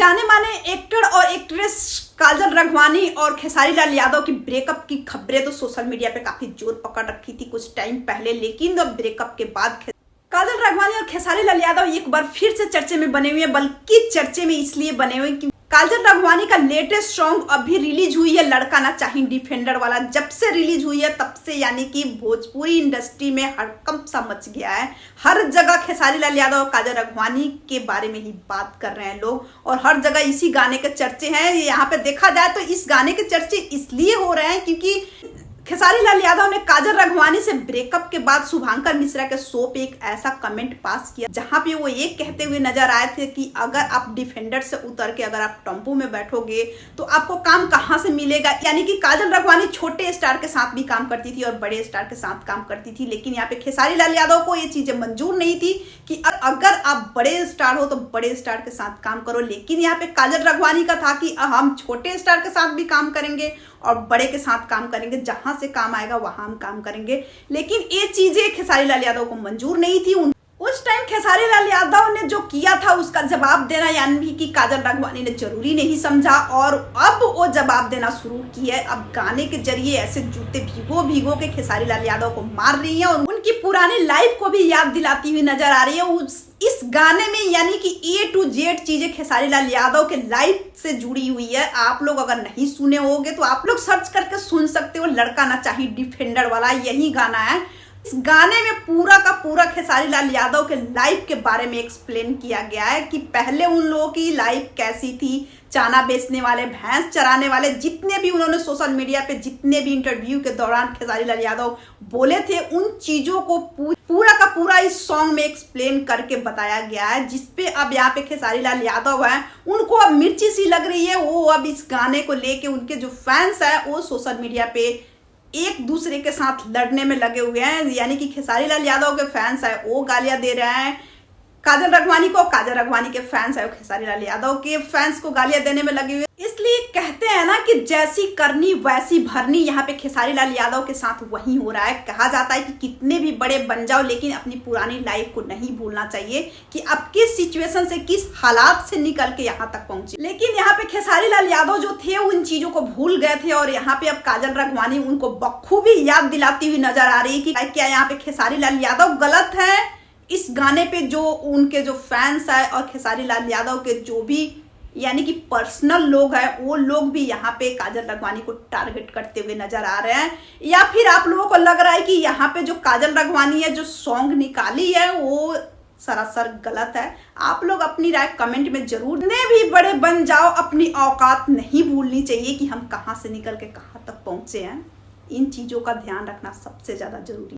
जाने माने एक्टर और एक्ट्रेस काजल राघवानी और खेसारी लाल यादव की ब्रेकअप की खबरें तो सोशल मीडिया पे काफी जोर पकड़ रखी थी कुछ टाइम पहले, लेकिन अब ब्रेकअप के बाद काजल राघवानी और खेसारी लाल यादव एक बार फिर से चर्चे में बने हुए हैं। बल्कि चर्चे में इसलिए बने हुए कि काजल राघवानी का लेटेस्ट सॉन्ग अभी रिलीज हुई है, लड़का ना चाहिए डिफेंडर वाला। जब से रिलीज हुई है तब से यानी कि भोजपुरी इंडस्ट्री में हड़कंप सा मच गया है। हर जगह खेसारी लाल यादव और काजल राघवानी के बारे में ही बात कर रहे हैं लोग, और हर जगह इसी गाने के चर्चे हैं। यहाँ पे देखा जाए तो इस गाने के चर्चे इसलिए हो रहे हैं क्योंकि खेसारी लाल यादव ने काजल राघवानी से ब्रेकअप के बाद शुभांकर मिश्रा के शो पे एक ऐसा कमेंट पास किया जहां पे वो ये कहते हुए नजर आए थे कि अगर आप डिफेंडर से उतर के अगर आप टेम्पो में बैठोगे तो आपको काम कहां से मिलेगा। यानी कि काजल राघवानी छोटे स्टार के साथ भी काम करती थी और बड़े स्टार के साथ काम करती थी, लेकिन यहाँ पे खेसारी लाल यादव को ये चीजें मंजूर नहीं थी कि अगर आप बड़े स्टार हो तो बड़े स्टार के साथ काम करो। लेकिन यहाँ पे काजल राघवानी का था कि हम छोटे स्टार के साथ भी काम करेंगे और बड़े के साथ काम करेंगे, जहां से काम आएगा वहां हम काम करेंगे। लेकिन ये चीजें खेसारी लाल यादव को मंजूर नहीं थी। उस टाइम खेसारी लाल यादव ने जो किया था उसका जवाब देना यानी कि काजल राघवानी ने जरूरी नहीं समझा, और अब वो जवाब देना शुरू किया है। अब गाने के जरिए ऐसे जूते भिगो भिगो के खेसारी लाल यादव को मार रही है और उनकी पुरानी लाइफ को भी याद दिलाती हुई नजर आ रही है। इस गाने में यानी कि A to Z चीजें खेसारी लाल यादव के लाइफ से जुड़ी हुई है। आप लोग अगर नहीं सुने होगे तो आप लोग सर्च करके सुन सकते हो। लड़का ना चाहिए डिफेंडर वाला यही गाना है। इस गाने में पूरा का पूरा खेसारी लाल यादव के लाइफ के बारे में एक्सप्लेन किया गया है कि पहले उन लोगों की लाइफ कैसी थी। चाना बेचने वाले, भैंस चराने वाले, जितने भी उन्होंने सोशल मीडिया पे जितने भी इंटरव्यू के दौरान खेसारी लाल यादव बोले थे, उन चीजों को पूरा का पूरा इस सॉन्ग में एक्सप्लेन करके बताया गया है। जिसपे अब यहाँ पे खेसारी लाल यादव है, उनको अब मिर्ची सी लग रही है। वो अब इस गाने को लेके उनके जो फैंस है वो सोशल मीडिया पे एक दूसरे के साथ लड़ने में लगे हुए हैं। यानी कि खेसारी लाल यादव के फैंस है वो गालियां दे रहे हैं काजल राघवानी को, काजल राघवानी के फैंस है वो खेसारी लाल यादव के फैंस को गालियां देने में लगे हुए। इसलिए कहते हैं ना कि जैसी करनी वैसी भरनी। यहाँ पे खेसारी लाल यादव के साथ वही हो रहा है। कहा जाता है कि कितने भी बड़े बन जाओ लेकिन अपनी पुरानी लाइफ को नहीं भूलना चाहिए कि अब किस सिचुएशन से, किस हालात से निकल के यहाँ तक पहुंचे। लेकिन यहाँ पे खेसारी लाल यादव जो थे उन चीजों को भूल गए थे, और यहाँ पे अब काजल राघवानी उनको बखूबी याद दिलाती हुई नजर आ रही है कि क्या यहाँ पे खेसारी लाल यादव गलत है। इस गाने पे जो उनके जो फैंस है और खेसारी लाल यादव के जो भी यानी कि पर्सनल लोग हैं वो लोग भी यहाँ पे काजल राघवानी को टारगेट करते हुए नजर आ रहे हैं। या फिर आप लोगों को लग रहा है कि यहाँ पे जो काजल राघवानी है जो सॉन्ग निकाली है वो सरासर गलत है। आप लोग अपनी राय कमेंट में जरूर। जितने भी बड़े बन जाओ अपनी औकात नहीं भूलनी चाहिए कि हम कहाँ से निकल के कहाँ तक पहुंचे हैं। इन चीजों का ध्यान रखना सबसे ज्यादा जरूरी है।